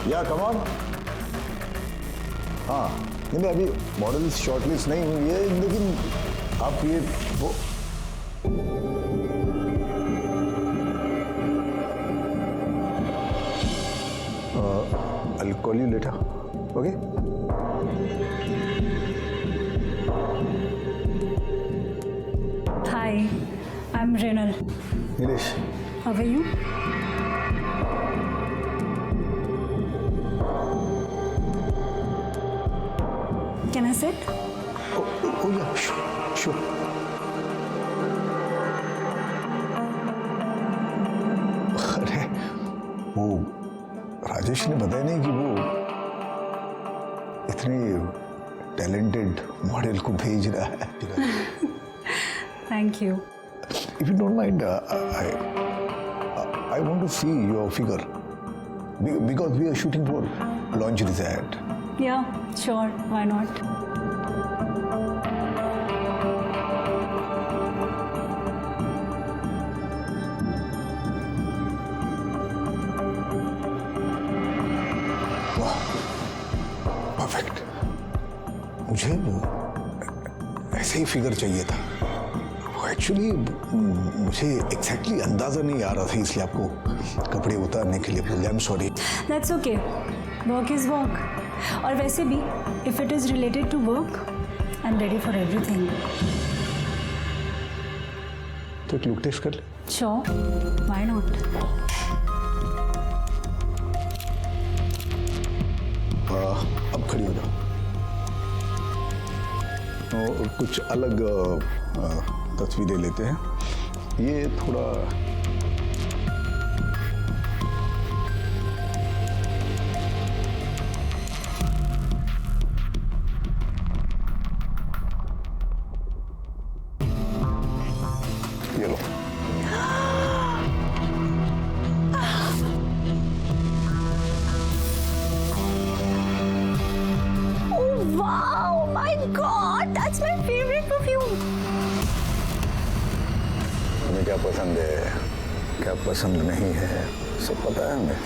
या come on. हाँ नहीं अभी मॉडल्स शॉर्टलिस्ट नहीं हुई है, लेकिन आप ये वो I'll call you later. Okay? Hi, I'm Renal. Nilesh. How are you? Can I sit? Oh yeah, sure. अरे वो राजेश ने बताया नहीं कि वो इतनी टैलेंटेड मॉडल को भेज रहा है। Thank you. If you don't mind, I want to see your figure because we are shooting for lingerie's ad. Yeah, sure. Why not? Perfect. मुझे ऐसे ही फिगर चाहिए था। एक्चुअली मुझे एग्जैक्टली अंदाजा नहीं आ रहा था, इसलिए आपको कपड़े उतारने के लिए बोला। I am sorry. That's okay. Work is work. और वैसे भी, if it is related to work, I'm ready for everything. तो एक लुक टेस्ट कर ले। Sure. Why not? अब खड़ी हो जाओ। तो कुछ अलग तस्वीरें लेते हैं। ये थोड़ा ये लो। Wow, my God, that's my favorite perfume. तुम्हें क्या पसंद है, क्या पसंद नहीं है, सब पता है हमें।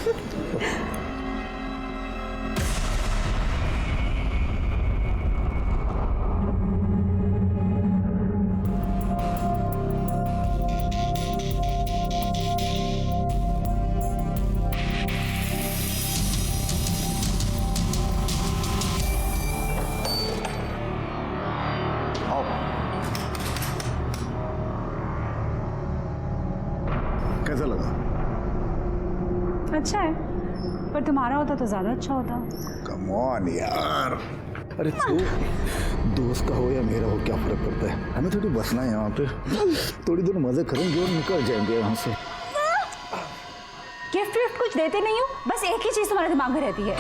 कैसा लगा? अच्छा है, पर तुम्हारा होता तो ज्यादा अच्छा होता। कम ऑन यार। अरे तू दोस्त का हो या मेरा हो, क्या फर्क पड़ता है? हमें थोड़ी बसना है यहाँ पे, थोड़ी देर मजे करेंगे और निकल जाएंगे यहाँ से। गिफ्ट विफ्ट कुछ देते नहीं हो, बस एक ही चीज तुम्हारे दिमाग में रहती है,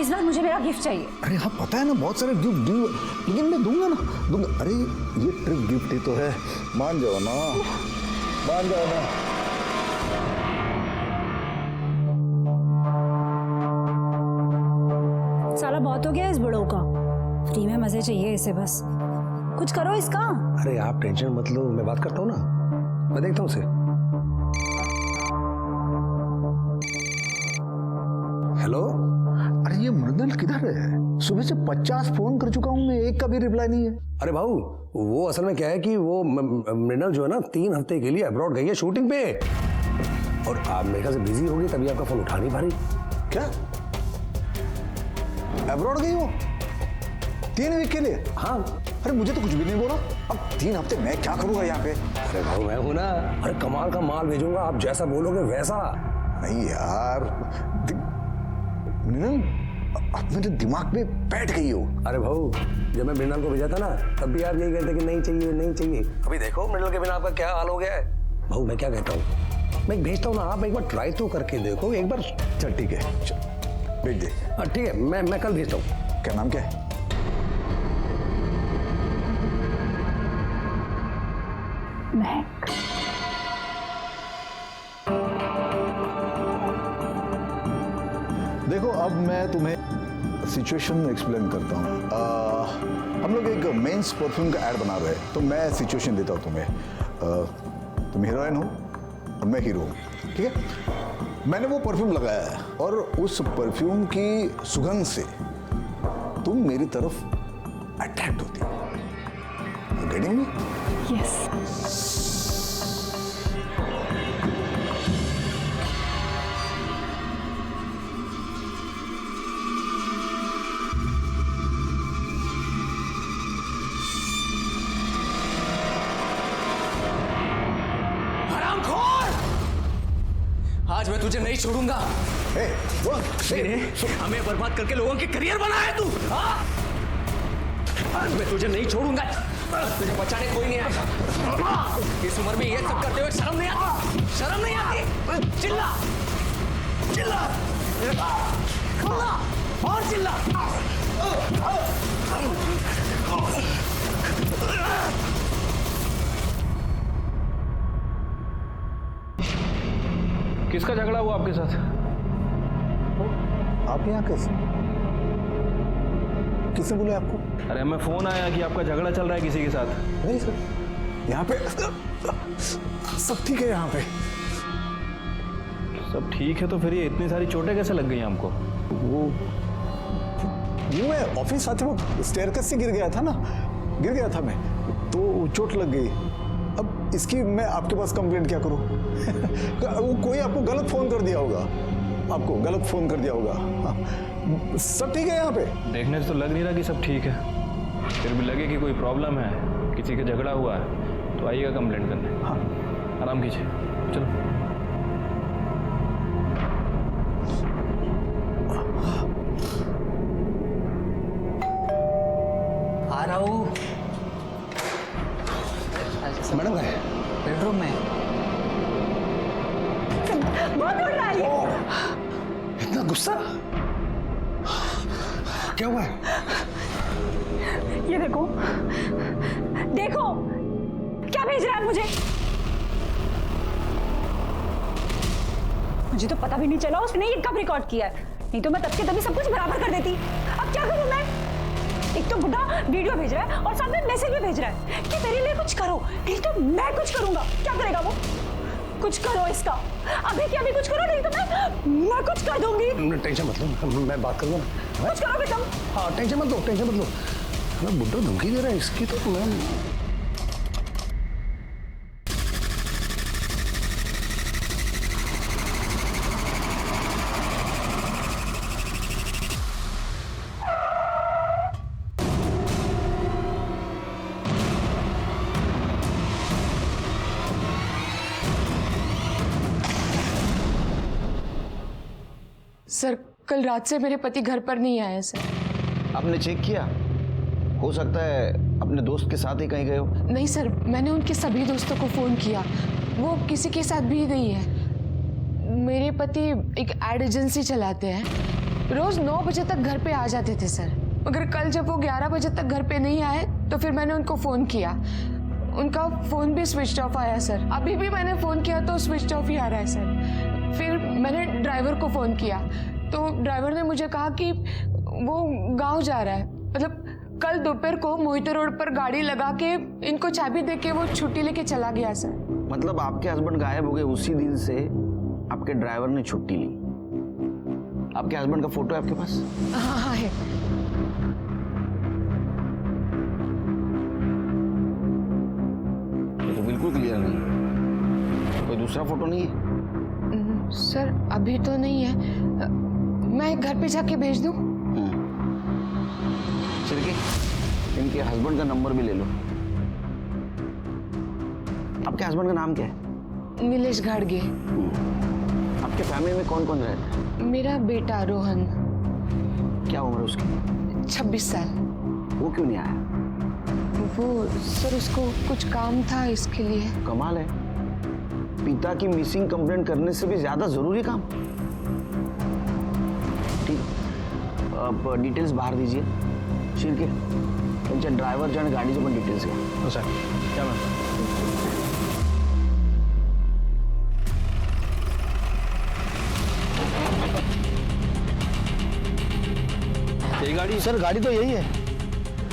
इस बार मुझे मेरा गिफ्ट चाहिए। अरे हाँ पता है ना, बहुत सारे गिफ्ट दूंगा, लेकिन मैं दूंगा। अरे ये ट्रिप गिफ्ट ही तो है, मान जाओ ना, मान जाओ ना। साला बहुत हो गया इस बड़ों का, फ्री में मजे चाहिए इसे, बस कुछ करो इसका। अरे आप टेंशन मत लो, मैं बात करता हूँ ना, मैं देखता हूँ उसे। हेलो। अरे ये मृदुल किधर है? सुबह से 50 फोन कर चुका हूँ मैं, एक का भी रिप्लाई नहीं है। अरे भाऊ, वो असल में क्या है कि वो मृणाल जो है ना 3 हफ्ते के लिए अब्रॉड गई है शूटिंग पे, और आप मेरे ख्याल से बिजी होगी तभी आपका फोन उठा नहीं पा रही। क्या अब्रॉड गई हो 3 वीक के लिए? हाँ। अरे मुझे तो कुछ भी नहीं बोला। अब 3 हफ्ते मैं क्या करूंगा यहाँ पे? अरे भाऊ मैं हूं ना, अरे कमाल का माल भेजूंगा, आप जैसा बोलोगे वैसा। नहीं यार, अब मेरे दिमाग में बैठ गई हो। अरे भाऊ, जब मैं मृणाल को भेजा था ना, तब भी आप यही कहते कि नहीं चाहिए नहीं चाहिए। अभी देखो मृणाल के बिना आपका क्या हाल हो गया है। भाऊ मैं क्या कहता हूँ, मैं भेजता हूँ ना, आप एक बार ट्राई तो करके देखो एक बार। चल ठीक है, भेज दे। हाँ ठीक है, मैं कल भेजता हूँ। क्या नाम क्या है? महक। देखो अब मैं तुम्हें सिचुएशन एक्सप्लेन करता हूँ। हम लोग एक मेंस परफ्यूम का ऐड बना रहे हैं, तो मैं सिचुएशन देता हूँ तुम्हें। तुम हीरोइन हो और मैं हीरो हूँ, ठीक है? मैंने वो परफ्यूम लगाया है और उस परफ्यूम की सुगंध से तुम मेरी तरफ अट्रैक्ट होती हो। Getting me? यस। आज मैं तुझे नहीं छोड़ूंगा। हमें बर्बाद करके लोगों के करियर बनाया है तू। हाँ? आज मैं तुझे नहीं छोड़ूंगा। तुझे बचाने कोई नहीं आएगा। इस उम्र में ये सब करते हुए शर्म नहीं आती? शर्म नहीं आती? चिल्ला चिल्ला चिल्ला और चिल्ला। किसका झगड़ा हुआ आपके साथ? आप यहाँ कैसे? किसने बोला आपको? अरे हमें फोन आया कि आपका झगड़ा चल रहा है किसी के साथ। नहीं सर, यहाँ पे सब ठीक है। यहाँ पे सब ठीक है तो फिर ये इतनी सारी चोटें कैसे लग गई हमको? वो मैं ऑफिस आते वक्त स्टेयरकेस से गिर गया था मैं, तो चोट लग गई। अब इसकी मैं आपके पास कंप्लेंट क्या करूं? वो कोई आपको गलत फोन कर दिया होगा। हाँ, सब ठीक है यहाँ पे? देखने से तो लग नहीं रहा कि सब ठीक है। फिर भी लगे कि कोई प्रॉब्लम है, किसी का झगड़ा हुआ है, तो आइएगा कंप्लेंट करने। हाँ, आराम कीजिए, चलो। आ रहा हूँ। मैडम है बेडरूम में। बहुत उड़ रहा है ये। इतना गुस्सा क्या हुआ है? ये देखो देखो क्या भेज रहा है मुझे। मुझे तो पता भी नहीं चला उसने ये कब रिकॉर्ड किया है, नहीं तो मैं तब के तभी सब कुछ बराबर कर देती। अब क्या करूं मैं? एक तो बुढ़ा वीडियो भेज रहा है और साथ में मैसेज भी भेज रहा है कि मेरे लिए कुछ करो, नहीं तो मैं कुछ करूंगा। क्या करेगा वो? कुछ करो इसका, अभी के अभी कुछ करो, नहीं तो मैं कुछ कर दूंगी। टेंशन मत लो, मैं बात करूंगा ना। कुछ करोगे तुम? हाँ, टेंशन मत लो। मैं बुड्ढा धमकी दे रहा है इसकी, तो मैं सर, कल रात से मेरे पति घर पर नहीं आए सर। आपने चेक किया? हो सकता है अपने दोस्त के साथ ही कहीं गए हो। नहीं सर, मैंने उनके सभी दोस्तों को फ़ोन किया, वो किसी के साथ भी नहीं है। मेरे पति एक एड एजेंसी चलाते हैं, रोज़ 9 बजे तक घर पे आ जाते थे सर। मगर कल जब वो 11 बजे तक घर पे नहीं आए तो फिर मैंने उनको फ़ोन किया, उनका फ़ोन भी स्विच ऑफ आया सर। अभी भी मैंने फ़ोन किया तो स्विच ऑफ ही आ रहा है सर। फिर मैंने ड्राइवर को फ़ोन किया तो ड्राइवर ने मुझे कहा कि वो गांव जा रहा है। मतलब कल दोपहर को मोहिते रोड पर गाड़ी लगा के इनको चाबी दे के वो छुट्टी लेके चला गया सर। मतलब आपके हस्बैंड गायब हो गए, उसी दिन से आपके ड्राइवर ने छुट्टी ली। आपके हस्बैंड का फोटो है आपके पास? हाँ हाँ है। ये तो बिल्कुल क्लियर नहीं। कोई दूसरा फोटो नहीं है? सर अभी तो नहीं है, मैं घर पे जाके भेज दूं? चिरकी, इनके हस्बैंड का नंबर भी ले लो। आपके हस्बैंड का नाम क्या है? नीलेश घाड़गे। आपके फैमिली में कौन कौन रहता है? मेरा बेटा रोहन। क्या उम्र है उसकी? 26 साल। वो क्यों नहीं आया? वो सर उसको कुछ काम था इसके लिए। कमाल है, पिता की मिसिंग कंप्लेंट करने से भी ज्यादा जरूरी काम। ठीक, अब डिटेल्स बाहर दीजिए। शिरके, त्यांच्या ड्रायव्हरच्या आणि गाडीचे पण डिटेल्स घ्या. हो सर, क्या मैम? ये गाड़ी? सर गाड़ी तो यही है।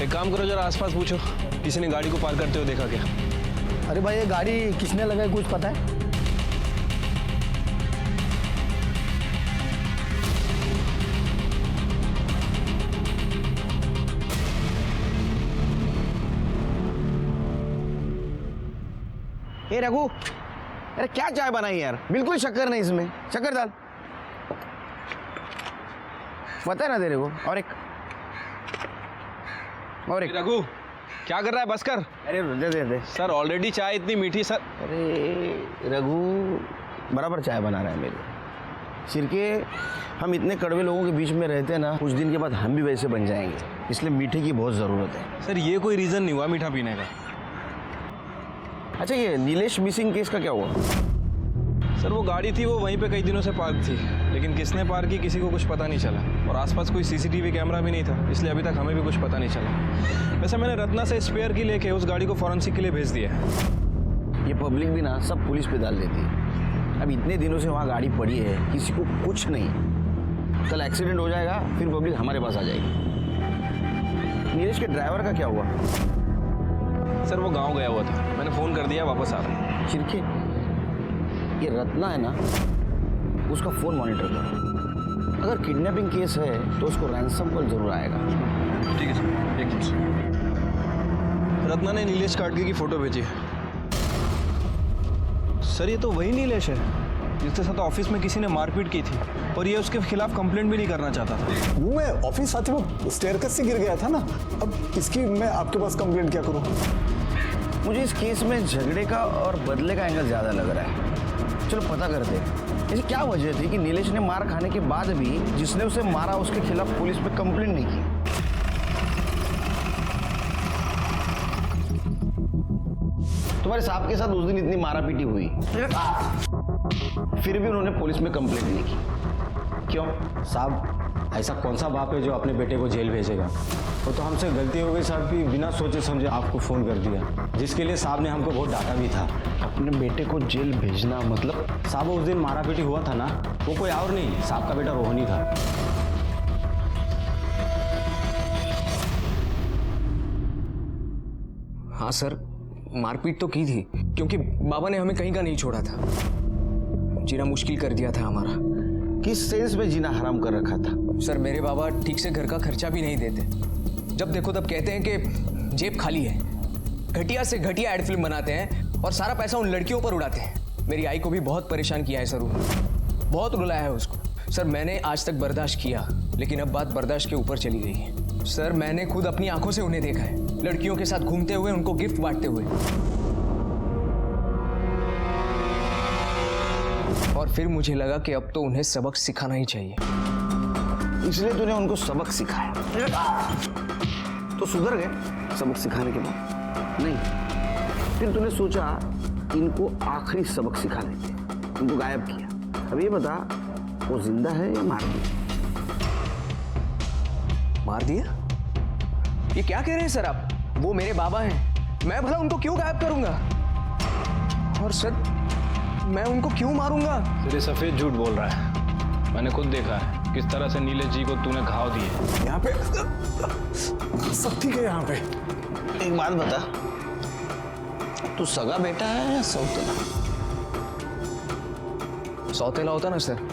एक काम करो, जरा आसपास पूछो, किसी ने गाड़ी को पार करते हुए देखा क्या? अरे भाई, ये गाड़ी किसने लगाई कुछ पता है? ए रघु, अरे क्या चाय बनाई यार, बिल्कुल शक्कर नहीं इसमें, शक्कर डाल। पता है ना तेरे को। और एक रघु क्या कर रहा है, बस कर। अरे दे दे दे। सर ऑलरेडी चाय इतनी मीठी सर। अरे रघु बराबर चाय बना रहा है मेरे सिरके। हम इतने कड़वे लोगों के बीच में रहते हैं ना, कुछ दिन के बाद हम भी वैसे बन जाएंगे, इसलिए मीठे की बहुत ज़रूरत है। सर ये कोई रीज़न नहीं हुआ मीठा पीने का। अच्छा ये नीलेश मिसिंग केस का क्या हुआ? सर वो गाड़ी थी, वो वहीं पे कई दिनों से पार्क थी, लेकिन किसने पार्क की किसी को कुछ पता नहीं चला, और आसपास कोई सीसीटीवी कैमरा भी नहीं था, इसलिए अभी तक हमें भी कुछ पता नहीं चला। वैसे मैंने रत्ना से स्पेयर की लेके उस गाड़ी को फॉरेंसिक के लिए भेज दिया है। ये पब्लिक भी ना सब पुलिस पे डाल देती है। अब इतने दिनों से वहाँ गाड़ी पड़ी है, किसी को कुछ नहीं, कल एक्सीडेंट हो जाएगा, फिर पब्लिक हमारे पास आ जाएगी। नीलेश के ड्राइवर का क्या हुआ? सर वो गाँव गया हुआ था, मैंने फ़ोन कर दिया, वापस आ रहा है। चिरके ये रत्ना है ना, उसका फ़ोन मॉनिटर करो, अगर किडनैपिंग केस है तो उसको रैंसम कॉल जरूर आएगा। ठीक है सर, एक मिनट। रत्ना ने नीलेश काटगे की फ़ोटो भेजी है। सर ये तो वही नीलेश है जिसके साथ ऑफिस में किसी ने मारपीट की थी, और ये उसके खिलाफ कंप्लेंट भी नहीं करना चाहता था। वो मैं ऑफिस आते वो स्टेयरकेस से गिर गया था ना, अब इसकी मैं आपके पास कंप्लेंट क्या करूं? मुझे इस केस में झगड़े का और बदले का एंगल ज़्यादा लग रहा है। चलो पता करते हैं, ऐसी क्या वजह थी कि नीलेश ने मार खाने के बाद भी जिसने उसे मारा उसके खिलाफ पुलिस में कंप्लेंट नहीं की? तुम्हारे साहब के साथ उस दिन इतनी मारापीटी हुई, फिर भी उन्होंने पुलिस में कंप्लेंट नहीं की, क्यों? साहब ऐसा कौन सा बाप है जो अपने बेटे को जेल भेजेगा? वो तो हमसे गलती हो गई साहब कि बिना सोचे समझे आपको फ़ोन कर दिया, जिसके लिए साहब ने हमको बहुत डांटा भी था। अपने बेटे को जेल भेजना मतलब? साहब उस दिन मारापीटी हुआ था ना, वो कोई और नहीं, साहब का बेटा रोहनी था। हाँ सर, मारपीट तो की थी, क्योंकि बाबा ने हमें कहीं का नहीं छोड़ा था, जीना मुश्किल कर दिया था हमारा। किस सेंस में जीना हराम कर रखा था? सर मेरे बाबा ठीक से घर का खर्चा भी नहीं देते, जब देखो तब कहते हैं कि जेब खाली है, घटिया से घटिया एड फिल्म बनाते हैं और सारा पैसा उन लड़कियों पर उड़ाते हैं। मेरी आई को भी बहुत परेशान किया है सर, बहुत रुलाया है उसको। सर मैंने आज तक बर्दाश्त किया, लेकिन अब बात बर्दाश्त के ऊपर चली गई है। सर मैंने खुद अपनी आंखों से उन्हें देखा है, लड़कियों के साथ घूमते हुए, उनको गिफ्ट बांटते हुए, और फिर मुझे लगा कि अब तो उन्हें सबक सिखाना ही चाहिए, इसलिए तूने उनको सबक सिखाया। तो सुधर गए सबक सिखाने के बाद? नहीं, फिर तूने सोचा इनको आखिरी सबक सिखा लेते, इनको गायब किया। अब ये बता, वो जिंदा है या मार दिया? मार दिया? ये क्या कह रहे हैं सर आप? वो मेरे बाबा हैं, मैं भला उनको क्यों गायब करूंगा? और सर मैं उनको क्यों मारूंगा? तेरे सफ़ेद झूठ बोल रहा है, मैंने खुद देखा है किस तरह से नीलेश जी को तूने घाव दिए। यहाँ पे सब ठीक है? यहाँ पे एक बात बता, तू सगा बेटा है या सौतेला? सौतेला होता ना सर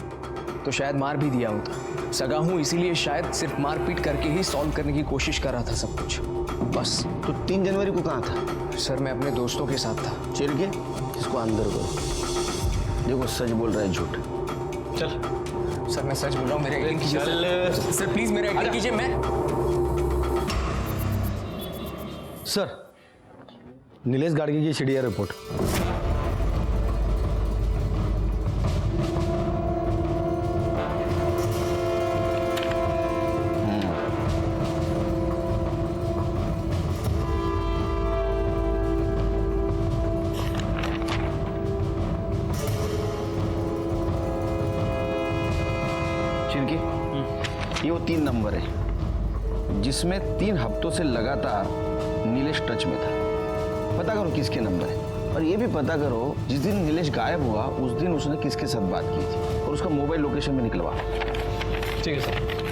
तो शायद मार भी दिया होता। सगा हूं इसीलिए शायद सिर्फ मारपीट करके ही सॉल्व करने की कोशिश कर रहा था सब कुछ, बस। तो 3 जनवरी को कहाँ था? सर मैं अपने दोस्तों के साथ था। चिर के इसको अंदर करो, देखो सच बोल रहा है झूठ। चल सर मैं सच बोल रहा हूँ, मेरे एक्टिंग कीजिए सर, प्लीज मेरे एक्टिंग कीजिए। मैं सर नीलेश गाड़गी की सीडीआर रिपोर्ट। ये वो 3 नंबर है जिसमें 3 हफ्तों से लगातार नीलेश टच में था। पता करो किसके नंबर है, और ये भी पता करो जिस दिन नीलेश गायब हुआ उस दिन उसने किसके साथ बात की थी, और उसका मोबाइल लोकेशन भी निकलवा। ठीक है सर।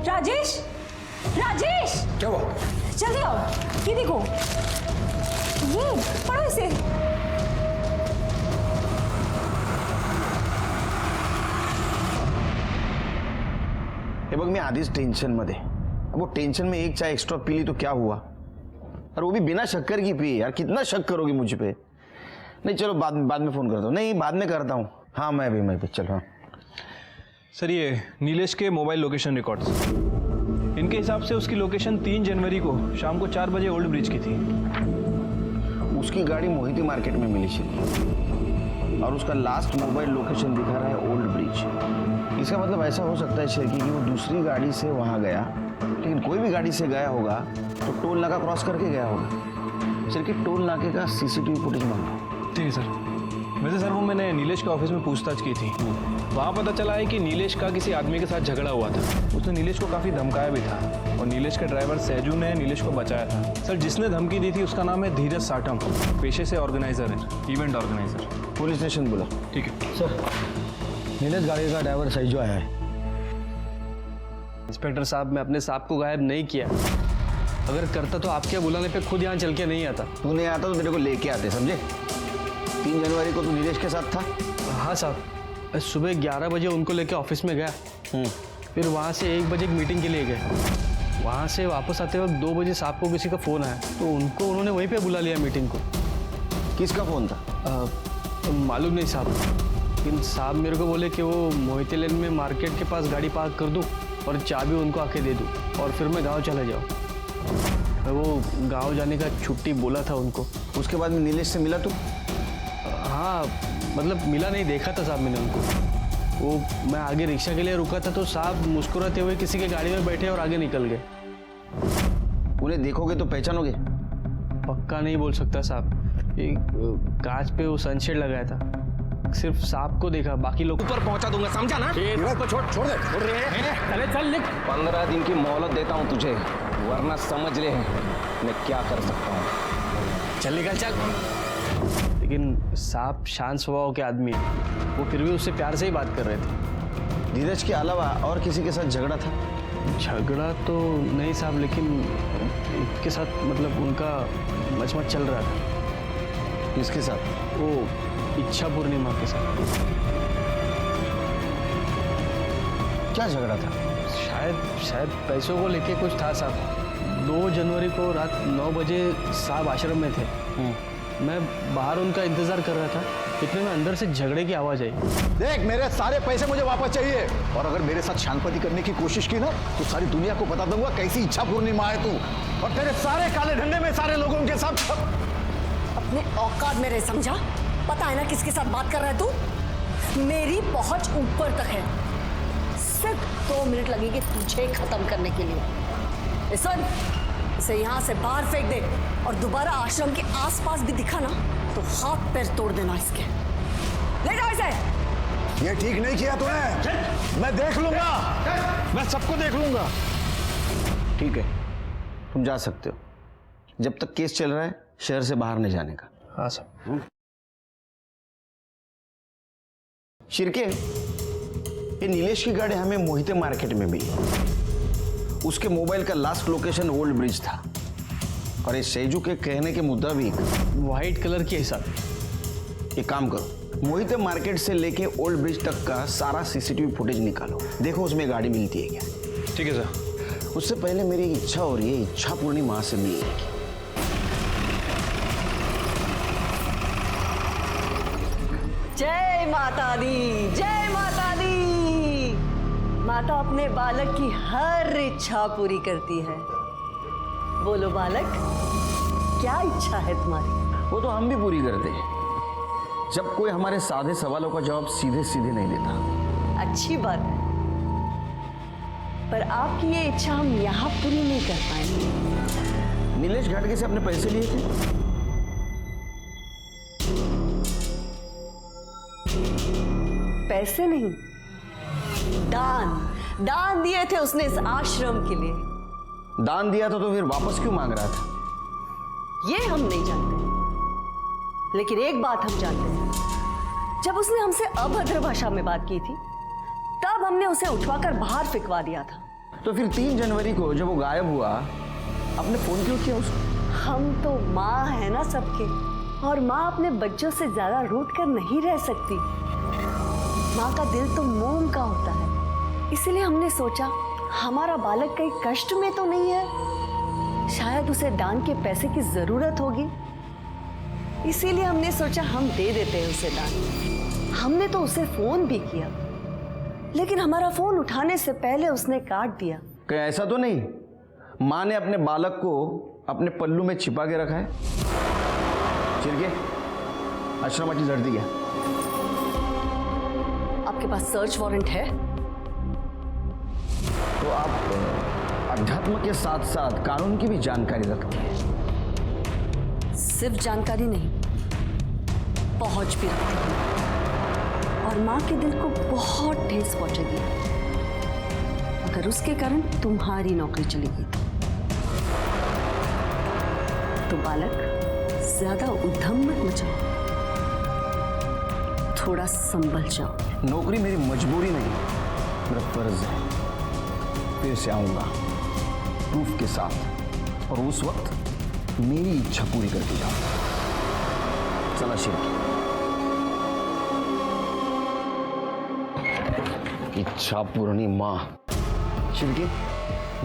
राजेश, राजेश, क्या हुआ? जल्दी आओ, ये देखो, ये पढ़ो इसे। हे बघ, मी आधीच टेन्शनमध्ये. अब वो टेंशन में एक चाय एक्स्ट्रा पी ली तो क्या हुआ, और वो भी बिना शक्कर की पी. यार कितना शक करोगी मुझ पे. नहीं चलो बाद में फोन करता हूँ. नहीं बाद में करता हूँ. हाँ मैं भी चल रहा हूँ. सर ये नीलेश के मोबाइल लोकेशन रिकॉर्ड्स, इनके हिसाब से उसकी लोकेशन 3 जनवरी को शाम को 4 बजे ओल्ड ब्रिज की थी. उसकी गाड़ी मोहिती मार्केट में मिली थी और उसका लास्ट मोबाइल लोकेशन दिखा रहा है ओल्ड ब्रिज. इसका मतलब ऐसा हो सकता है शिरकी कि वो दूसरी गाड़ी से वहाँ गया, लेकिन कोई भी गाड़ी से गया होगा तो टोल नाका क्रॉस करके गया होगा. शिरकी टोल नाके का सीसीटीवी फुटेज मांगो. ठीक है सर. वैसे सर वो मैंने नीलेश के ऑफिस में पूछताछ की थी. वहाँ पता चला है कि नीलेश का किसी आदमी के साथ झगड़ा हुआ था. उसने नीलेश को काफ़ी धमकाया भी था और नीलेश के ड्राइवर सहजू ने नीलेश को बचाया था. सर जिसने धमकी दी थी उसका नाम है धीरज साटम, पेशे से ऑर्गेनाइजर है, इवेंट ऑर्गेनाइजर. पुलिस स्टेशन बोला. ठीक है सर, नीलेश गाड़ी का ड्राइवर सही जो आया है. इंस्पेक्टर साहब, मैं अपने सांप को गायब नहीं किया. अगर करता तो आपके बुलाने पे खुद यहाँ चल के नहीं आता. तू नहीं आता तो मेरे को लेके आते, समझे. 3 जनवरी को तू नीलेश के साथ था. हाँ साहब, मैं सुबह 11 बजे उनको लेके ऑफिस में गया. फिर वहाँ से 1 बजे एक मीटिंग के लिए गए. वहाँ से वापस आते वक्त 2 बजे साहब को किसी का फ़ोन आया तो उन्होंने वहीं पे बुला लिया मीटिंग को. किसका फोन था? मालूम नहीं साहब, लेकिन साहब मेरे को बोले कि वो मोहिती लेन में मार्केट के पास गाड़ी पार्क कर दूँ और चाबी उनको आके दे दूँ और फिर मैं गाँव चला जाऊँ. मैं वो गाँव जाने का छुट्टी बोला था उनको. उसके बाद में नीलेश से मिला तू? हाँ मतलब मिला नहीं, देखा था साहब मैंने उनको. वो मैं आगे रिक्शा के लिए रुका था तो साहब मुस्कुराते हुए किसी के गाड़ी में बैठे और आगे निकल गए. उन्हें देखोगे तो पहचानोगे? पक्का नहीं बोल सकता साहब. एक कांच पे वो सनशेड लगाया था, सिर्फ साहब को देखा, बाकी लोग ऊपर पहुंचा दूंगा, समझा ना. छोड़ दे. चले चल लिख. 15 दिन की मोहलत देता हूँ तुझे, वरना समझ ले मैं क्या कर सकता हूँ. चल निकल चल. लेकिन साहब शांत स्वभाव के आदमी है, वो फिर भी उससे प्यार से ही बात कर रहे थे. धीरज के अलावा और किसी के साथ झगड़ा था? झगड़ा तो नहीं साहब, लेकिन इसके साथ मतलब उनका मचमच चल रहा था. किसके साथ? वो इच्छा पूर्णिमा के साथ. क्या झगड़ा था? शायद पैसों को लेके कुछ था साहब. 2 जनवरी को रात 9 बजे साहब आश्रम में थे. मैं बाहर उनका इंतजार कर रहा था, इतने में अंदर से झगड़े की आवाज आई. देख मेरे सारे पैसे मुझे वापस चाहिए, और अगर मेरे साथ शांति करने की कोशिश की ना तो सारी दुनिया को बता दूंगा कैसी इच्छा पूर्णिमा है तू, और तेरे सारे काले धंधे में सारे लोगों के साथ. अपने औकात में रह, समझा. पता है ना किसके साथ बात कर रहा है तू. मेरी पहुंच ऊपर तक है. सिर्फ 2 मिनट लगेंगे तुझे खत्म करने के लिए. सुन, इसे यहाँ से बाहर फेंक दे और दोबारा आश्रम के आसपास भी दिखा ना तो हाथ पैर तोड़ देना इसके. ले जाओ इसे. ये ठीक नहीं किया तूने. मैं देख लूंगा, मैं सबको देख लूंगा. ठीक है, तुम जा सकते हो. जब तक केस चल रहा है शहर से बाहर नहीं जाने का. हाँ साहब. शिरके, ये नीलेश की गाड़ी हमें मोहिते मार्केट में मिली. उसके मोबाइल का लास्ट लोकेशन ओल्ड ब्रिज था, और ये सेजू के कहने के मुताबिक व्हाइट कलर की है साहब. एक काम करो, मोहिते मार्केट से लेके ओल्ड ब्रिज तक का सारा सीसीटीवी फुटेज निकालो. देखो उसमें गाड़ी मिलती है क्या. ठीक है सर. उससे पहले मेरी एक इच्छा हो रही है, इच्छा पूर्णिमा से मिलने की. जय माता दी, जय माता दी. माता अपने बालक की हर इच्छा पूरी करती है. बोलो बालक, क्या इच्छा है तुम्हारी? वो तो हम भी पूरी करते हैं, जब कोई हमारे सादे सवालों का जवाब सीधे सीधे नहीं देता. अच्छी बात है, पर आपकी ये इच्छा हम यहाँ पूरी नहीं कर पाएंगे. नीलेश घाटगे से अपने पैसे लिए थे? पैसे नहीं, दान दिए थे उसने इस आश्रम के लिए. दान दिया था तो फिर वापस क्यों मांग रहा था? ये हम नहीं जानते, लेकिन एक बात हम जानते हैं. जब उसने हमसे अभद्र भाषा में बात की थी तब हमने उसे उठवाकर बाहर फिकवा दिया था. तो फिर 3 जनवरी को जब वो गायब हुआ आपने फोन क्यों किया उसको? हम तो माँ है ना सबके, और माँ अपने बच्चों से ज्यादा रूठ कर नहीं रह सकती. माँ का दिल तो मोम का होता है, इसलिए हमने सोचा हमारा बालक कहीं कष्ट में तो नहीं है? शायद उसे दान के पैसे की जरूरत होगी, इसीलिए हमने सोचा हम दे देते हैं उसे दान। हमने तो उसे फोन भी किया, लेकिन हमारा फोन उठाने से पहले उसने काट दिया। कहीं ऐसा तो नहीं माँ ने अपने बालक को अपने पल्लू में छिपा के रखा है? चिरके आश्रमाची जड़ दिया। आपके पास सर्च वारंट है? तो आप अध्यात्म के साथ साथ कानून की भी जानकारी रखती है? सिर्फ जानकारी नहीं, पहुंच भी रखती हूं। और माँ के दिल को बहुत ठेस पहुंचेगी अगर उसके कारण तुम्हारी नौकरी चली गई तो। बालक, ज्यादा उद्यम मत मचाओ, थोड़ा संभल जाओ। नौकरी मेरी मजबूरी नहीं, मेरा फर्ज है। फिर से आऊंगा प्रूफ के साथ, और उस वक्त मेरी इच्छा पूरी करके जाऊंगा। चला शिरकी, इच्छा पूर्णी मां। शिरकी,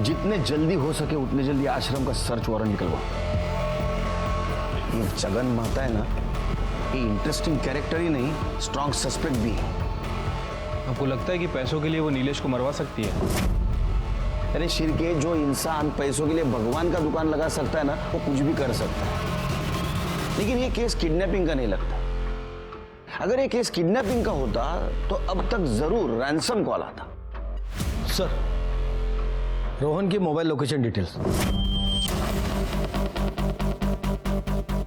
जितने जल्दी हो सके उतने जल्दी आश्रम का सर्च वारंट निकलवाओ। ये जगन माता है ना, ये इंटरेस्टिंग कैरेक्टर ही नहीं, स्ट्रॉन्ग सस्पेक्ट भी है। आपको लगता है कि पैसों के लिए वो नीलेश को मरवा सकती है? अरे शिरके, जो इंसान पैसों के लिए भगवान का दुकान लगा सकता है ना, वो कुछ भी कर सकता है। लेकिन ये केस किडनैपिंग का नहीं लगता। अगर ये केस किडनैपिंग का होता तो अब तक जरूर रैंसम कॉल आता। सर, रोहन की mobile location details.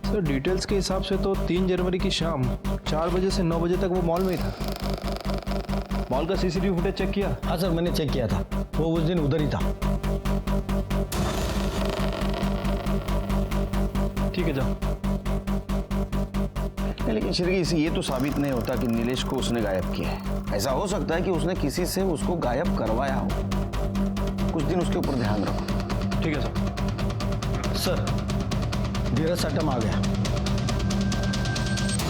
Sir, details के हिसाब से तो 3 जनवरी की शाम 4 बजे से 9 बजे तक वो मॉल में ही था। मॉल का सीसीटीवी फुटेज चेक किया? हाँ सर, मैंने चेक किया था, वो उस दिन उधर ही था। ठीक है, जाओ। लेकिन शिरकी, इसे ये तो साबित नहीं होता कि नीलेश को उसने गायब किया है। ऐसा हो सकता है कि उसने किसी से उसको गायब करवाया हो। कुछ दिन उसके ऊपर ध्यान रखो। ठीक है सर। सर, धीरज साटम आ गया।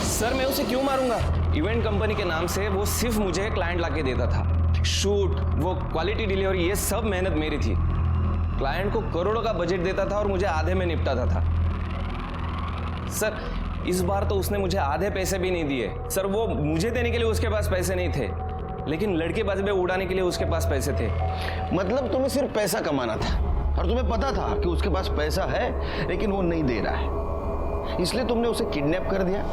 सर, मैं उसे क्यों मारूंगा? इवेंट कंपनी के नाम से वो सिर्फ मुझे क्लाइंट लाके देता था। शूट, वो क्वालिटी डिलीवरी, ये सब मेहनत मेरी थी। क्लाइंट को करोड़ों का बजट देता था और मुझे आधे में निपटाता था। सर, इस बार तो उसने मुझे आधे पैसे भी नहीं दिए। सर, वो मुझे देने के लिए उसके पास पैसे नहीं थे, लेकिन लड़केबाजी में उड़ाने के लिए उसके पास पैसे थे। मतलब तुम्हें सिर्फ पैसा कमाना था, और तुम्हें पता था कि उसके पास पैसा है लेकिन वो नहीं दे रहा है, इसलिए तुमने उसे किडनैप कर दिया।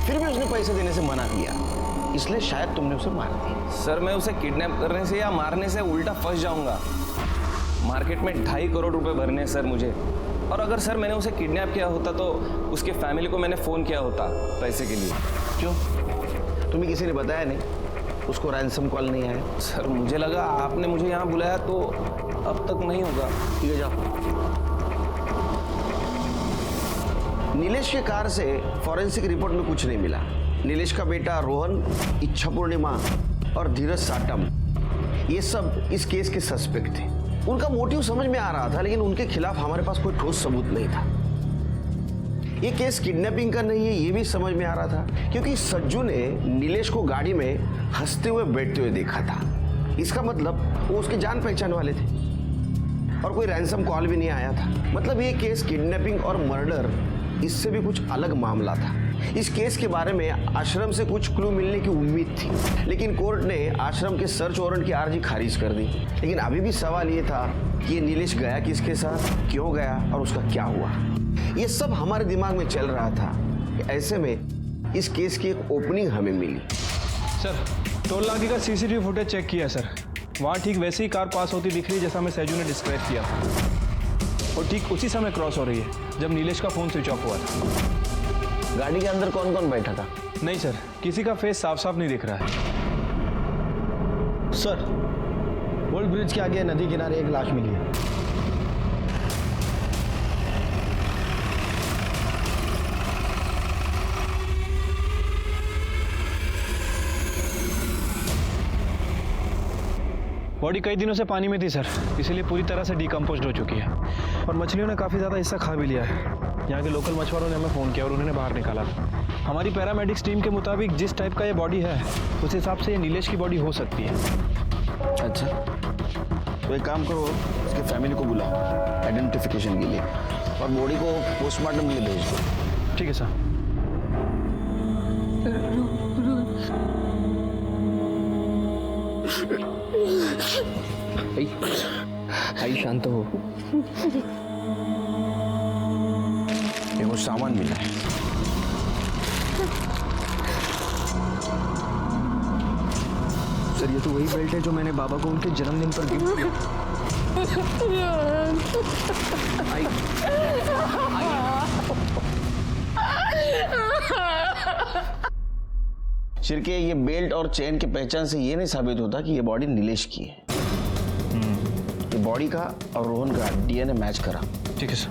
फिर भी उसने पैसे देने से मना किया, इसलिए शायद तुमने उसे मार दिया। सर, मैं उसे किडनैप करने से या मारने से उल्टा फंस जाऊंगा। मार्केट में 2.5 करोड़ रुपए भरने हैं सर मुझे। और अगर सर मैंने उसे किडनैप किया होता तो उसके फैमिली को मैंने फ़ोन किया होता पैसे के लिए। क्यों? तुम्हें किसी ने बताया नहीं? उसको रैंसम कॉल नहीं आया? सर, मुझे लगा आपने मुझे यहाँ बुलाया तो अब तक नहीं होगा। ठीक है, जाओ। नीलेश के कार से फॉरेंसिक रिपोर्ट में कुछ नहीं मिला। नीलेश का बेटा रोहन, इच्छा पूर्णिमा और धीरज साटम, ये सब इस केस के सस्पेक्ट थे। उनका मोटिव समझ में आ रहा था, लेकिन उनके खिलाफ हमारे पास कोई ठोस सबूत नहीं था। ये केस किडनैपिंग का नहीं है, ये भी समझ में आ रहा था, क्योंकि सज्जू ने नीलेश को गाड़ी में हंसते हुए बैठते हुए देखा था। इसका मतलब वो उसके जान पहचान वाले थे, और कोई रैंसम कॉल भी नहीं आया था। मतलब ये केस किडनैपिंग और मर्डर, इससे भी कुछ अलग मामला था। इस केस के बारे में आश्रम से कुछ क्लू मिलने की उम्मीद थी, लेकिन कोर्ट ने आश्रम के सर्च वारंट की अर्जी खारिज कर दी। लेकिन अभी भी सवाल ये था कि ये नीलेश गया किसके साथ, क्यों गया और उसका क्या हुआ। ये सब हमारे दिमाग में चल रहा था। ऐसे में इस केस की एक ओपनिंग हमें मिली। सर, टोल नाके का सीसीटीवी फुटेज चेक किया सर। वहाँ ठीक वैसे ही कार पास होती दिख रही है जैसा हमें सैजू ने डिस्क्राइब किया था, और ठीक उसी समय क्रॉस हो रही है जब नीलेश का फोन स्विच ऑफ हुआ था। गाड़ी के अंदर कौन कौन बैठा था? नहीं सर, किसी का फेस साफ साफ नहीं दिख रहा है। सर, ओल्ड ब्रिज के आगे नदी किनारे एक लाश मिली है। बॉडी कई दिनों से पानी में थी सर, इसीलिए पूरी तरह से डिकम्पोज्ड हो चुकी है, और मछलियों ने काफ़ी ज़्यादा हिस्सा खा भी लिया है। यहाँ के लोकल मछुआरों ने हमें फ़ोन किया और उन्होंने बाहर निकाला। हमारी पैरामेडिक्स टीम के मुताबिक जिस टाइप का ये बॉडी है, उस हिसाब से ये नीलेश की बॉडी हो सकती है। अच्छा, तो एक काम करो, उसके फैमिली को बुलाओ आइडेंटिफिकेशन के लिए और बॉडी को पोस्टमार्टम के लिए भेज दो। ठीक है सर। आई शांत हो। ये कुछ सामान मिला है। सर ये तो वही बेल्ट है जो मैंने बाबा को उनके जन्मदिन पर गिफ्ट किया। शिर्के, ये बेल्ट और चेन के पहचान से ये नहीं साबित होता कि ये बॉडी नीलेश की है। ये बॉडी का और रोहन का डीएनए मैच करा। ठीक है सर।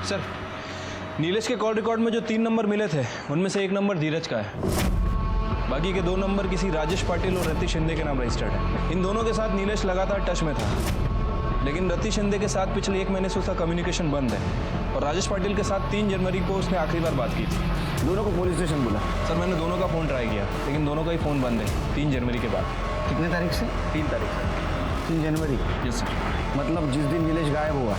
सर, नीलेश के कॉल रिकॉर्ड में जो 3 नंबर मिले थे उनमें से 1 नंबर धीरज का है, बाकी के 2 नंबर किसी राजेश पाटिल और रति शिंदे के नाम रजिस्टर्ड है। इन दोनों के साथ नीलेश लगातार टच में था, लेकिन रति शिंदे के साथ पिछले 1 महीने से उसका कम्युनिकेशन बंद है और राजेश पाटिल के साथ 3 जनवरी को उसने आखिरी बार बात की थी। दोनों को पुलिस स्टेशन बुला। सर, मैंने दोनों का फ़ोन ट्राई किया, लेकिन दोनों का ही फ़ोन बंद है 3 जनवरी के बाद। कितने तारीख से? 3 तारीख से। 3 जनवरी। Yes sir. मतलब जिस दिन नीलेश गायब हुआ।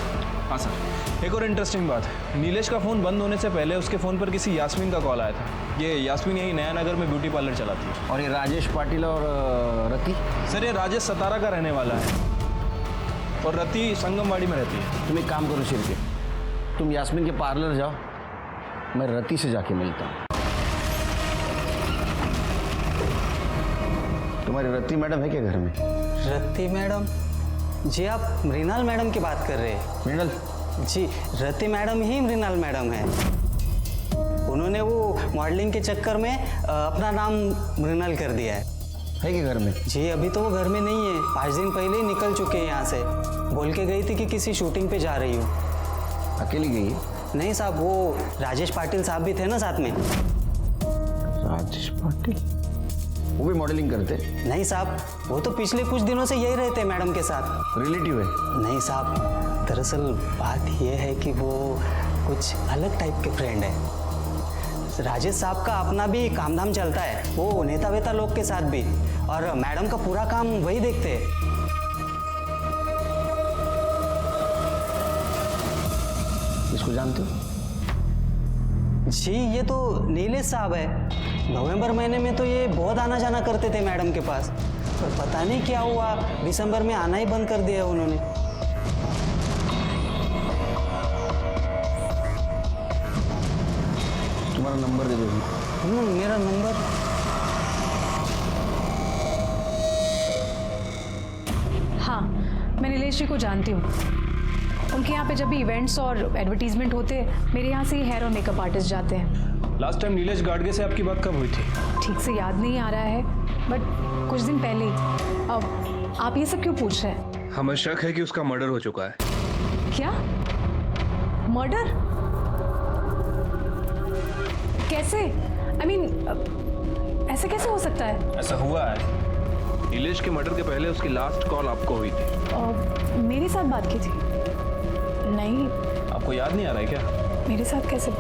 हाँ सर। एक और इंटरेस्टिंग बात, नीलेश का फ़ोन बंद होने से पहले उसके फ़ोन पर किसी यास्मीन का कॉल आया था। ये यास्मीन यही नया नगर में ब्यूटी पार्लर चलाती है। और ये राजेश पाटिल और रति? सर, ये राजेश सतारा का रहने वाला है और रति संगमवाड़ी में रहती है। तुम एक काम करो शिर्के, तुम यास्मीन के पार्लर जाओ, मैं रति से जाके मिलता हूँ। तुम्हारी रति मैडम है क्या घर में? रति मैडम? जी आप मृणाल मैडम की बात कर रहे हैं? मृणाल? जी, रति मैडम ही मृणाल मैडम है। उन्होंने वो मॉडलिंग के चक्कर में अपना नाम मृणाल कर दिया है कि घर में? जी अभी तो वो घर में नहीं है, 5 दिन पहले ही निकल चुके हैं यहाँ से। बोल के गई थी कि किसी शूटिंग पे जा रही हूँ। अकेली गई है? नहीं साहब, वो राजेश पाटिल साहब भी थे ना साथ में। राजेश पाटिल? वो भी मॉडलिंग करते? नहीं साहब, वो तो पिछले कुछ दिनों से यही रहते हैं मैडम के साथ। रिलेटिव है? नहीं साहब, दरअसल बात यह है कि वो कुछ अलग टाइप के फ्रेंड है। राजेश साहब का अपना भी काम धाम चलता है, वो नेता वेता लोग के साथ भी, और मैडम का पूरा काम वही देखते हैं। इसको जानते हो? जी ये तो नीलेश साहब है। नवंबर महीने में तो ये बहुत आना जाना करते थे मैडम के पास, पर पता नहीं क्या हुआ, दिसंबर में आना ही बंद कर दिया उन्होंने। तुम्हारा नंबर दे दो। मेरा नंबर? हाँ, मैं नीलेश जी को जानती हूँ। उनके यहाँ पे जब भी इवेंट्स और एडवर्टीजमेंट होते हैं, मेरे यहाँ से ही हेयर और मेकअप आर्टिस्ट जाते हैं। लास्ट टाइम नीलेश गाडगे से आपकी बात कब हुई थी? ठीक से याद नहीं आ रहा है, बट कुछ दिन पहले ही। अब आप ये सब क्यों पूछ रहे हैं? हमें शक है कि उसका मर्डर हो चुका है। क्या? मर्डर? कैसे? I mean, ऐसे कैसे हो सकता है? ऐसा हुआ है। नीलेश के मर्डर के पहले उसकी लास्ट कॉल आपको हुई थी। मेरे साथ बात की थी? नहीं। आपको याद नहीं आ रहा है क्या? मेरे साथ कैसे?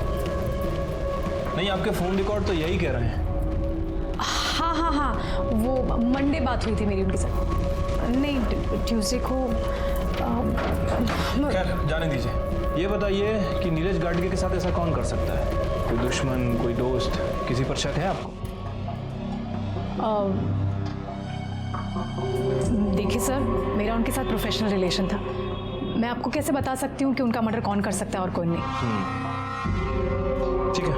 नहीं, आपके फोन रिकॉर्ड तो यही कह रहे हैं। हाँ हाँ हाँ, वो मंडे बात हुई थी मेरी उनके साथ। नहीं, ट्यूसडे को। खैर, जाने दीजिए। ये बताइए कि नीलेश गाडगे के साथ ऐसा कौन कर सकता है? कोई दुश्मन, कोई दोस्त, किसी पर शक है आपको? देखिए सर, मेरा उनके साथ प्रोफेशनल रिलेशन था। मैं आपको कैसे बता सकती हूँ कि उनका मर्डर कौन कर सकता है और कौन नहीं। ठीक है।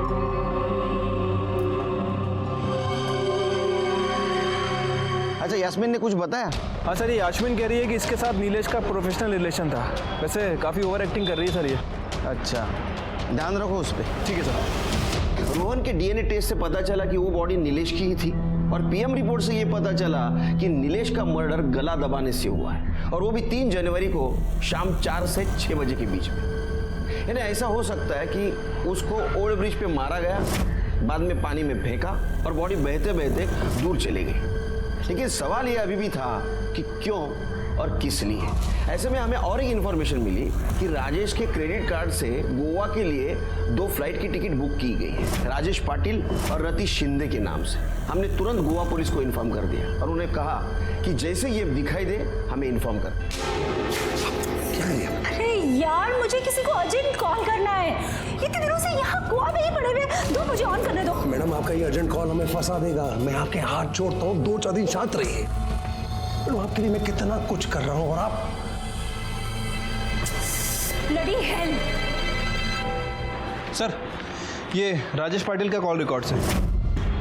अच्छा, यास्मीन ने कुछ बताया? हाँ सर, ये यास्मीन कह रही है कि इसके साथ नीलेश का प्रोफेशनल रिलेशन था। वैसे काफ़ी ओवर एक्टिंग कर रही है सर ये। अच्छा, ध्यान रखो उस पर। ठीक है सर। रोहन के डीएनए टेस्ट से पता चला कि वो बॉडी नीलेश की ही थी, और पीएम रिपोर्ट से ये पता चला कि नीलेश का मर्डर गला दबाने से हुआ है, और वो भी 3 जनवरी को शाम 4 से 6 बजे के बीच में। यानी ऐसा हो सकता है कि उसको ओल्ड ब्रिज पे मारा गया, बाद में पानी में फेंका और बॉडी बहते बहते दूर चली गई। लेकिन सवाल ये अभी भी था कि क्यों और किस लिए। ऐसे में हमें और एक इन्फॉर्मेशन मिली कि राजेश के क्रेडिट कार्ड से गोवा के लिए 2 फ्लाइट की टिकट बुक की गई है, राजेश पाटिल और रतीश शिंदे के नाम से। हमने तुरंत गोवा पुलिस को इन्फॉर्म कर दिया और उन्हें कहा कि जैसे ये दिखाई दे हमें इन्फॉर्म कर। अरे यार, मुझे किसी को अर्जेंट कॉल करना है। इतने दिनों से यहाँ गोवा में ही पड़े हुए। दो, मुझे ऑन करने दो। मैडम, आपका ये अर्जेंट कॉल हमें फंसा देगा। मैं आपके हाथ जोड़ता हूँ, 2-4 दिन शांत रहिए। मैडम, आपके लिए मैं कितना कुछ कर रहा हूँ और आप ब्लडी हेल। सर, ये राजेश पाटिल का कॉल रिकॉर्ड्स है।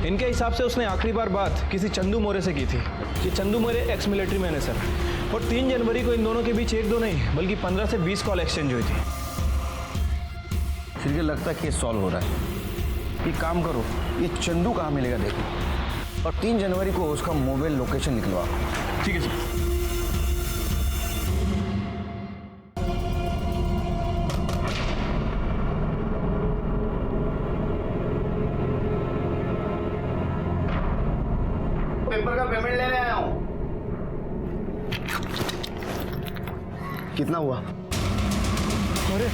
इनके हिसाब से उसने आखिरी बार बात किसी चंदू मोरे से की थी। ये चंदू मोरे एक्स मिलिट्री मैन है सर, और 3 जनवरी को इन दोनों के बीच 1-2 नहीं बल्कि 15 से 20 कॉल एक्सचेंज हुई थी। फिर ये लगता है केस सॉल्व हो रहा है। एक काम करो, ये चंदू कहाँ मिलेगा देखो, और 3 जनवरी को उसका मोबाइल लोकेशन निकलवा। ठीक है सर। पेपर का पेमेंट लेने आया हूँ। कितना हुआ? अरे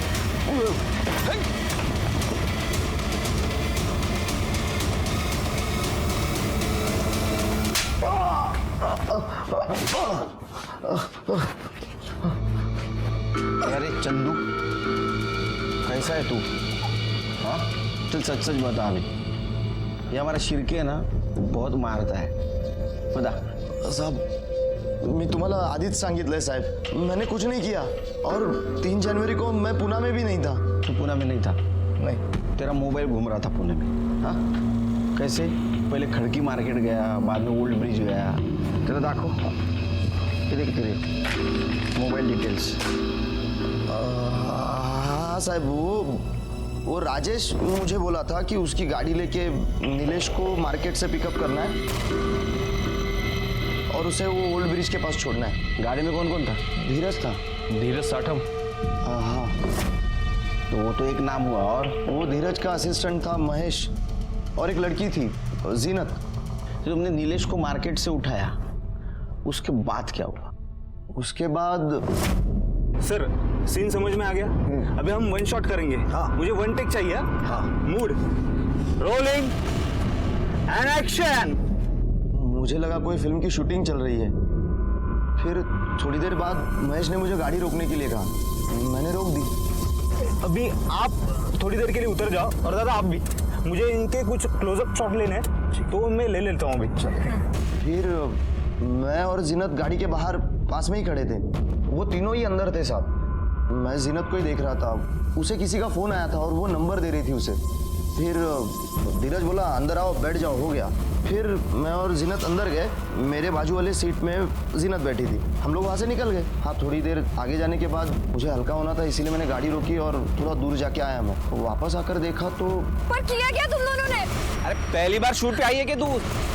अरे चंदू, कैसा है तू? हाँ, चल सच सच बता। अभी ये हमारा शिरके है ना, बहुत मारता है। बता साहब, मी तुम्हाला आधीच सांगितलंय साहेब, मैंने कुछ नहीं किया। और 3 जनवरी को मैं पुणे में भी नहीं था। तू पुणे में नहीं था? नहीं। तेरा मोबाइल घूम रहा था पुणे में? हाँ, कैसे? पहले खड़की मार्केट गया, बाद में ओल्ड ब्रिज गया। तेरा दाखो, ये देख तेरे मोबाइल डिटेल्स। हाँ साहब, वो राजेश मुझे बोला था कि उसकी गाड़ी लेके नीलेश को मार्केट से पिकअप करना है और उसे वो ओल्ड ब्रिज के पास छोड़ना है। गाड़ी में कौन कौन था? धीरज था। धीरज साठम। हाँ, तो वो तो एक नाम हुआ। और वो धीरज का असिस्टेंट था महेश, और एक लड़की थी जीनत। तो तुमने नीलेश को मार्केट से उठाया, उसके बाद क्या हुआ? उसके बाद सर, सीन समझ में आ गया। अभी हम 1 शॉट करेंगे। हाँ। मुझे 1 टेक चाहिए। हाँ। Mood, rolling and action. मुझे लगा कोई फिल्म की शूटिंग चल रही है। फिर थोड़ी देर बाद महेश ने मुझे गाड़ी रोकने के लिए कहा, मैंने रोक दी। अभी आप थोड़ी देर के लिए उतर जाओ, और दादा आप भी। मुझे इनके कुछ क्लोजअप शॉट लेने हैं, तो मैं ले लेता हूँ अभी। फिर मैं और जीनत गाड़ी के बाहर पास में ही खड़े थे। वो तीनों ही अंदर थे साहब। मैं जीनत को ही देख रहा था। उसे किसी का फोन आया था और वो नंबर दे रही थी उसे। फिर धीरज बोला अंदर आओ, बैठ जाओ, हो गया। फिर मैं और जीनत अंदर गए। मेरे बाजू वाले सीट में जीनत बैठी थी। हम लोग वहाँ से निकल गए। हाँ, थोड़ी देर आगे जाने के बाद मुझे हल्का होना था, इसीलिए मैंने गाड़ी रोकी और थोड़ा दूर जाके आया। मैं वापस आकर देखा तो। पर किया क्या तुम दोनों ने? अरे पहली बार शूट पे आई है कि तू?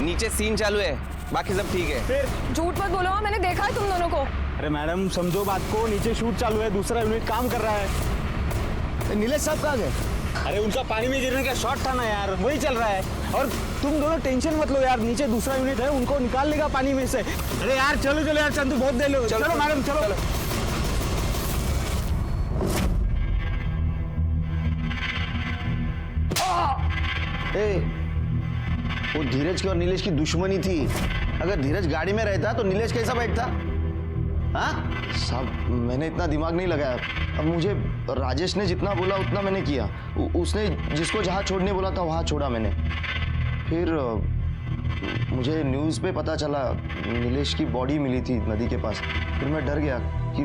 नीचे सीन चालू है, बाकी सब ठीक है। फिर झूठ मत बोलो, मैंने देखा है तुम दोनों को। अरे मैडम, समझो बात को। नीचे शूट चालू है, दूसरा यूनिट काम कर रहा है। नीलेश साहब कहाँ गए? अरे उनका पानी में गिरने का शॉट था ना यार, वही चल रहा है। और तुम दोनों टेंशन मत लो यार, नीचे दूसरा यूनिट है, उनको निकाल लेगा पानी में से। अरे यार चलो चलो यार, चंदू बहुत देर हो। चलो मैडम, चलो। वो धीरज की और नीलेश की दुश्मनी थी। अगर धीरज गाड़ी में रहता तो नीलेश कैसा बैठता? हाँ साहब, मैंने इतना दिमाग नहीं लगाया। अब मुझे राजेश ने जितना बोला उतना मैंने किया। उसने जिसको जहाँ छोड़ने बोला था वहाँ छोड़ा मैंने। फिर मुझे न्यूज़ पे पता चला नीलेश की बॉडी मिली थी नदी के पास। फिर मैं डर गया कि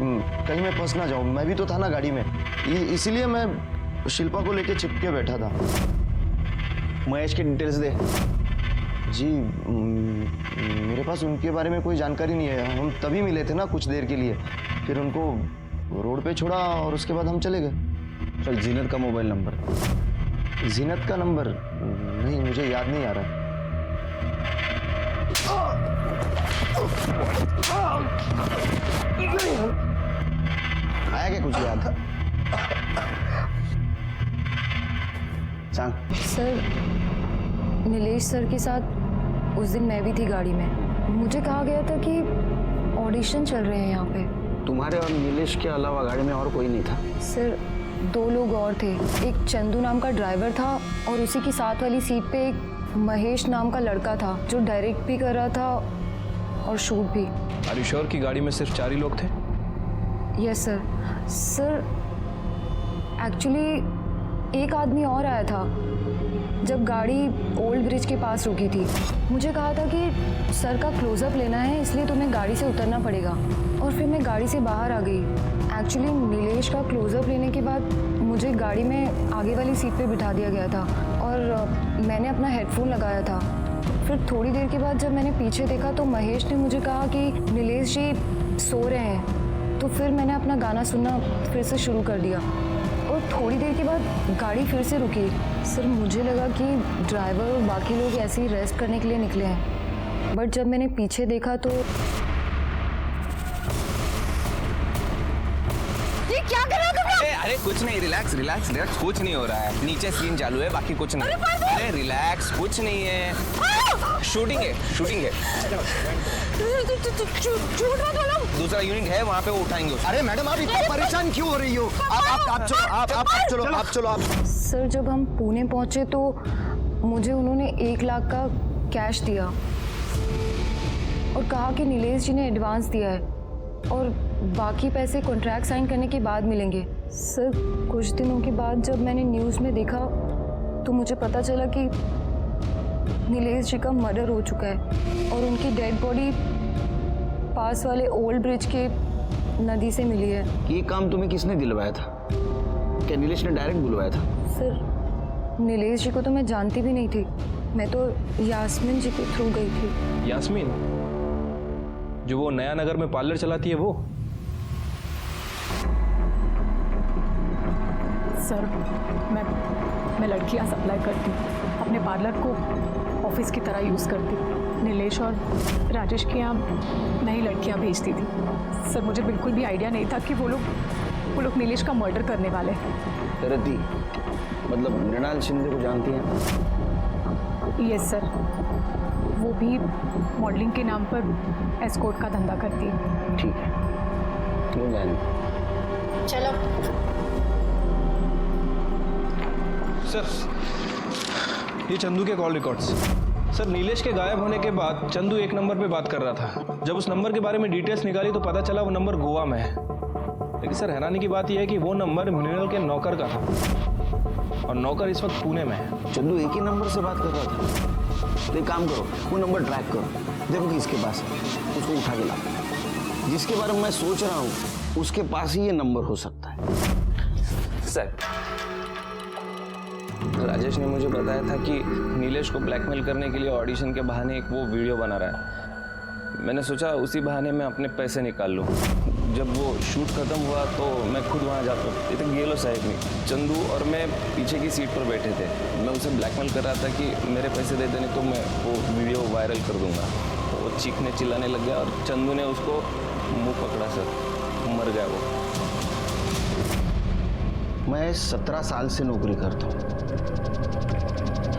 कहीं मैं फंस ना जाऊँ। मैं भी तो था ना गाड़ी में, इसीलिए मैं शिल्पा को लेके चिपके बैठा था। महेश के डिटेल्स दे। जी, मेरे पास उनके बारे में कोई जानकारी नहीं है। हम तभी मिले थे ना कुछ देर के लिए। फिर उनको रोड पे छोड़ा और उसके बाद हम चले गए। चल, जीनत का मोबाइल नंबर। जीनत का नंबर नहीं, मुझे याद नहीं आ रहा। आया क्या कुछ याद? सांग। सर, नीलेश सर के साथ उस दिन मैं भी थी गाड़ी में। मुझे कहा गया था कि ऑडिशन चल रहे हैं यहाँ पे। तुम्हारे और नीलेश के अलावा गाड़ी में और कोई नहीं था? सर 2 लोग और थे। एक चंदू नाम का ड्राइवर था और उसी की साथ वाली सीट पे एक महेश नाम का लड़का था जो डायरेक्ट भी कर रहा था और शूट भी। आर यू श्योर कि गाड़ी में सिर्फ 4 ही लोग थे? Yes sir. सर एक्चुअली एक आदमी और आया था जब गाड़ी ओल्ड ब्रिज के पास रुकी थी। मुझे कहा था कि सर का क्लोजअप लेना है इसलिए तुम्हें गाड़ी से उतरना पड़ेगा, और फिर मैं गाड़ी से बाहर आ गई। एक्चुअली नीलेश का क्लोजअप लेने के बाद मुझे गाड़ी में आगे वाली सीट पे बिठा दिया गया था और मैंने अपना हेडफोन लगाया था। फिर थोड़ी देर के बाद जब मैंने पीछे देखा तो महेश ने मुझे कहा कि नीलेश जी सो रहे हैं, तो फिर मैंने अपना गाना सुनना फिर से शुरू कर दिया और थोड़ी देर के बाद गाड़ी फिर से रुकी। सर मुझे लगा कि ड्राइवर और बाकी लोग ऐसे ही रेस्ट करने के लिए निकले हैं, बट जब मैंने पीछे देखा तो क्या कर रहे हो तुम लोग? अरे कुछ नहीं, रिलैक्स रिलैक्स रिलैक्स, कुछ नहीं हो रहा है। नीचे सीन चालू है, बाकी कुछ नहीं। अरे रिलैक्स, कुछ नहीं है। शूटिंग है, शूटिंग है। झूठ मत बोलो। दूसरा यूनिट है वहाँ पे, वो उठाएंगे उसको। अरे मैडम आप इतना परेशान क्यों हो रही हो? आप चलो। सर जब हम पुणे पहुंचे तो मुझे उन्होंने 1 लाख का कैश दिया और कहा कि नीलेश जी ने एडवांस दिया है और बाकी पैसे कॉन्ट्रैक्ट साइन करने के बाद मिलेंगे। सर कुछ दिनों के बाद जब मैंने न्यूज़ में देखा तो मुझे पता चला कि नीलेश जी का मर्डर हो चुका है और उनकी डेड बॉडी पास वाले ओल्ड ब्रिज के नदी से मिली है। ये काम तुम्हें किसने दिलवाया था? क्या नीलेश ने डायरेक्ट बुलवाया था? सर नीलेश जी को तो मैं जानती भी नहीं थी, मैं तो यास्मीन जी के थ्रू गई थी। यास्मीन जो वो नया नगर में पार्लर चलाती है वो? सर मैं लड़कियां सप्लाई करती, अपने पार्लर को ऑफिस की तरह यूज़ करती। नीलेश और राजेश के यहाँ नई लड़कियां भेजती थी। सर मुझे बिल्कुल भी आइडिया नहीं था कि वो लोग नीलेश का मर्डर करने वाले हैं। रति मतलब मृणाल शिंदे को जानती हैं? यस सर, वो भी मॉडलिंग के नाम पर एस्कॉर्ट का धंधा करती है। ठीक है, क्यों जाने। चलो सर ये चंदू के कॉल रिकॉर्ड्स। सर नीलेश के गायब होने के बाद चंदू 1 नंबर पे बात कर रहा था। जब उस नंबर के बारे में डिटेल्स निकाली तो पता चला वो नंबर गोवा में है। लेकिन सर हैरानी की बात यह है कि वो नंबर मृणाल के नौकर का था और नौकर इस वक्त पुणे में है। चंदू एक ही नंबर से बात कर रहा था। तो एक काम करो, वो नंबर ट्रैक करो, देखो कि इसके पास है, उसको उठा के लाओ। जिसके बारे में मैं सोच रहा हूँ उसके पास ही ये नंबर हो सकता है। सर राजेश ने मुझे बताया था कि नीलेश को ब्लैकमेल करने के लिए ऑडिशन के बहाने एक वो वीडियो बना रहा है। मैंने सोचा उसी बहाने मैं अपने पैसे निकाल लूँ। जब वो शूट खत्म हुआ तो मैं खुद वहाँ जाता हूँ। ये तो गेलो साइड में चंदू और मैं पीछे की सीट पर बैठे थे। मैं उसे ब्लैकमेल कर रहा था कि मेरे पैसे दे देने तो मैं वो वीडियो वायरल कर दूंगा। तो वो चीखने चिल्लाने लग गया और चंदू ने उसको मुँह पकड़ा। सर मर गया वो। मैं 17 साल से नौकरी करता हूँ।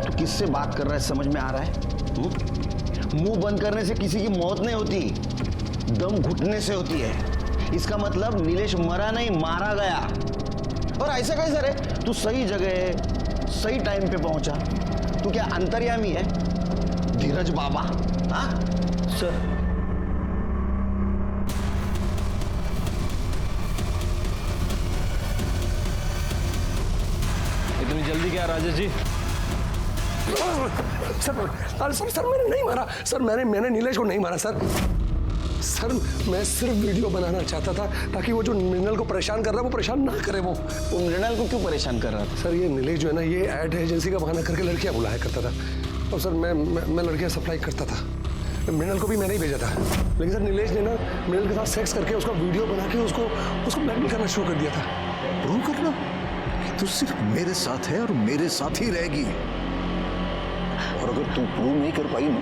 तो किससे बात कर रहा है समझ में आ रहा है? मुंह बंद करने से किसी की मौत नहीं होती, दम घुटने से होती है। इसका मतलब नीलेश मरा नहीं, मारा गया। और ऐसा कैसे रे? तू सही जगह सही टाइम पे पहुंचा। तू क्या अंतर्यामी है? धीरज बाबा? हाँ सर इतनी जल्दी क्या राजेश जी? सर मैंने नहीं मारा सर। मैंने नीलेश को नहीं मारा सर। सर मैं सिर्फ वीडियो बनाना चाहता था ताकि वो जो मृणाल को परेशान कर रहा है वो परेशान ना करे। वो मृणाल को क्यों परेशान कर रहा था? सर ये नीलेश जो है ना, ये एड एजेंसी का बहाना करके लड़कियां बुलाया करता था। और सर मैं लड़कियां सप्लाई करता था। मृणाल को भी मैंने ही भेजा था। लेकिन सर नीलेश ने ना मृणाल के साथ सेक्स करके उसका वीडियो बना के उसको ब्लैकमेल करना शुरू कर दिया था। प्रूव करना? ये तो सिर्फ मेरे साथ है और मेरे साथ ही रहेगी। और अगर तू प्रूव नहीं कर पाई ना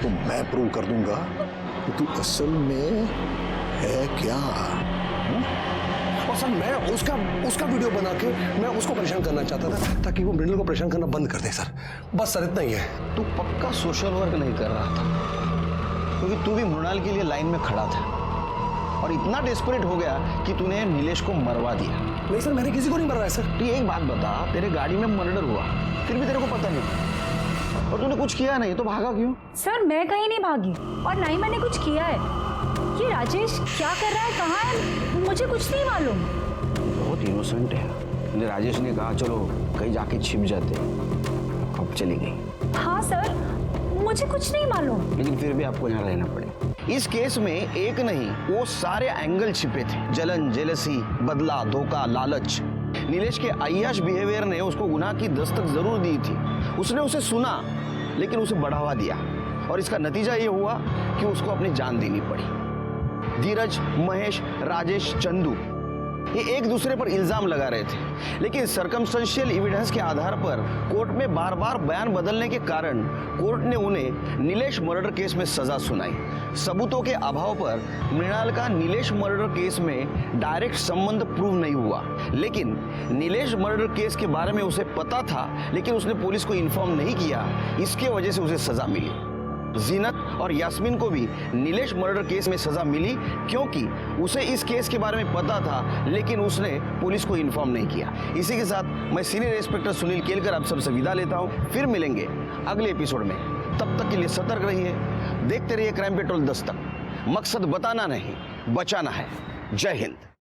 तो मैं प्रूव कर दूंगा कि तू असल में है क्या। और सर मैं उसका वीडियो बना के मैं उसको परेशान करना चाहता था ताकि वो मृणाल को परेशान करना बंद कर दे। सर बस सर इतना ही है। तू पक्का सोशल वर्क नहीं कर रहा था। क्योंकि तू भी मृणाल के लिए लाइन में खड़ा था और इतना डेस्परेट हो गया कि तूने नीलेश को मरवा दिया। नहीं सर, मैंने किसी को नहीं मरवाया सर। तू एक बात बता, तेरे गाड़ी में मर्डर हुआ फिर भी तेरे को पता नहीं और तूने कुछ किया नहीं, तो भागा क्यों? सर मैं कहीं नहीं भागी और ना ही मैंने कुछ किया है। ये राजेश क्या कर रहा है, कहाँ है, मुझे कुछ नहीं मालूम। बहुत इनोसेंट है। राजेश ने कहा चलो कहीं जाके छिप जाते, अब चली गई। हाँ सर, मुझे कुछ नहीं मालूम। लेकिन फिर भी आपको यहाँ रहना पड़े। इस केस में एक नहीं वो सारे एंगल छिपे थे। जलन, जेलसी, बदला, धोखा, लालच। नीलेश के अय्याश बिहेवियर ने उसको गुनाह की दस्तक जरूर दी थी। उसने उसे सुना लेकिन उसे बढ़ावा दिया और इसका नतीजा ये हुआ कि उसको अपनी जान देनी पड़ी। धीरज, महेश, राजेश, चंदू ये एक दूसरे पर इल्जाम लगा रहे थे, लेकिन सर्कमस्टेंशियल एविडेंस के आधार पर कोर्ट में बार बार बयान बदलने के कारण कोर्ट ने उन्हें नीलेश मर्डर केस में सजा सुनाई। सबूतों के अभाव पर मृणाल का नीलेश मर्डर केस में डायरेक्ट संबंध प्रूव नहीं हुआ, लेकिन नीलेश मर्डर केस के बारे में उसे पता था लेकिन उसने पुलिस को इन्फॉर्म नहीं किया, इसके वजह से उसे सजा मिली। जीनत और यास्मीन को भी नीलेश मर्डर केस में सजा मिली क्योंकि उसे इस केस के बारे में पता था लेकिन उसने पुलिस को इन्फॉर्म नहीं किया। इसी के साथ मैं सीनियर इंस्पेक्टर सुनील केलकर आप सबसे विदा लेता हूं। फिर मिलेंगे अगले एपिसोड में, तब तक के लिए सतर्क रहिए, देखते रहिए क्राइम पेट्रोल 10 तक। मकसद बताना नहीं, बचाना है। जय हिंद।